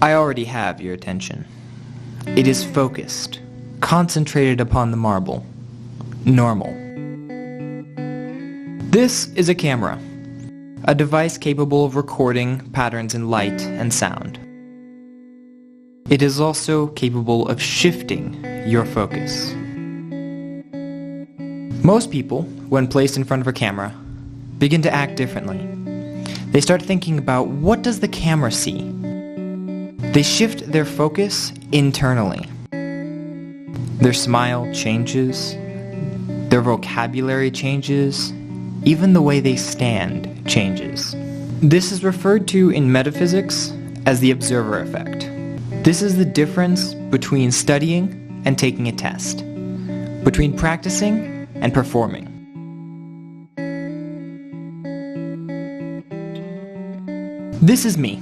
I already have your attention. It is focused, concentrated upon the marble. Normal. This is a camera, a device capable of recording patterns in light and sound. It is also capable of shifting your focus. Most people, when placed in front of a camera, begin to act differently. They start thinking about, what does the camera see? They shift their focus internally. Their smile changes, their vocabulary changes, even the way they stand changes. This is referred to in metaphysics as the observer effect. This is the difference between studying and taking a test, between practicing and performing. This is me.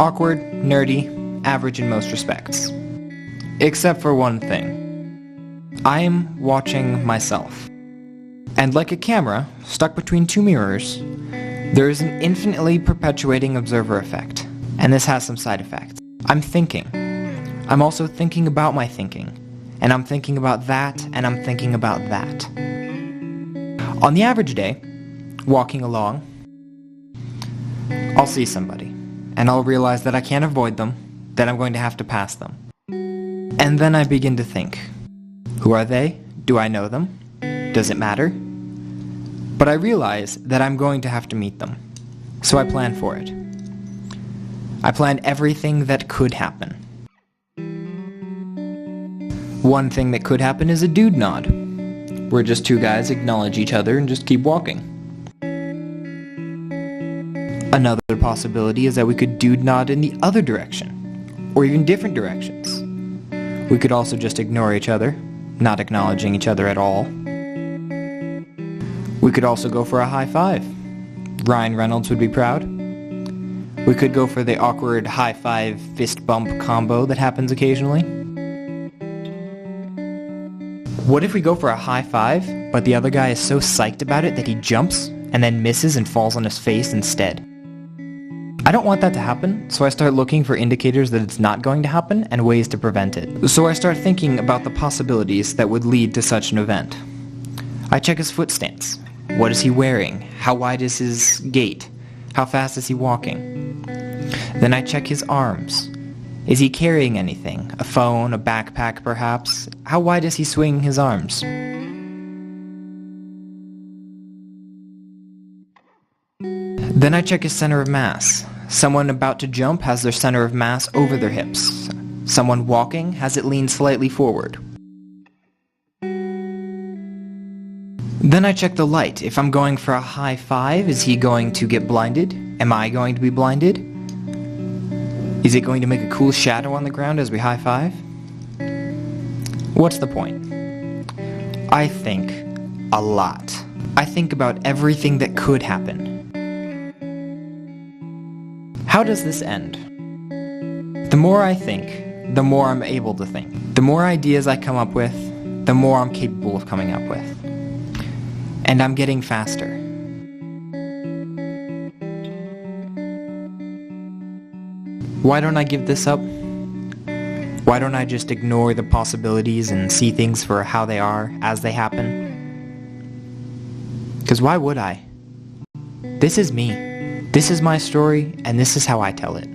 Awkward, nerdy, average in most respects. Except for one thing. I am watching myself. And like a camera, stuck between two mirrors, there is an infinitely perpetuating observer effect. And this has some side effects. I'm thinking. I'm also thinking about my thinking. And I'm thinking about that, and I'm thinking about that. On the average day, walking along, I'll see somebody, and I'll realize that I can't avoid them, that I'm going to have to pass them. And then I begin to think, who are they? Do I know them? Does it matter? But I realize that I'm going to have to meet them, so I plan for it. I plan everything that could happen. One thing that could happen is a dude nod, where just two guys acknowledge each other and just keep walking. Another possibility is that we could dude nod in the other direction, or even different directions. We could also just ignore each other, not acknowledging each other at all. We could also go for a high five. Ryan Reynolds would be proud. We could go for the awkward high five fist bump combo that happens occasionally. What if we go for a high five, but the other guy is so psyched about it that he jumps and then misses and falls on his face instead? I don't want that to happen, so I start looking for indicators that it's not going to happen and ways to prevent it. So I start thinking about the possibilities that would lead to such an event. I check his foot stance. What is he wearing? How wide is his gait? How fast is he walking? Then I check his arms. Is he carrying anything? A phone, a backpack perhaps? How wide is he swinging his arms? Then I check his center of mass. Someone about to jump has their center of mass over their hips. Someone walking has it leaned slightly forward. Then I check the light. If I'm going for a high five, is he going to get blinded? Am I going to be blinded? Is it going to make a cool shadow on the ground as we high five? What's the point? I think a lot. I think about everything that could happen. How does this end? The more I think, the more I'm able to think. The more ideas I come up with, the more I'm capable of coming up with. And I'm getting faster. Why don't I give this up? Why don't I just ignore the possibilities and see things for how they are, as they happen? Because why would I? This is me. This is my story, and this is how I tell it.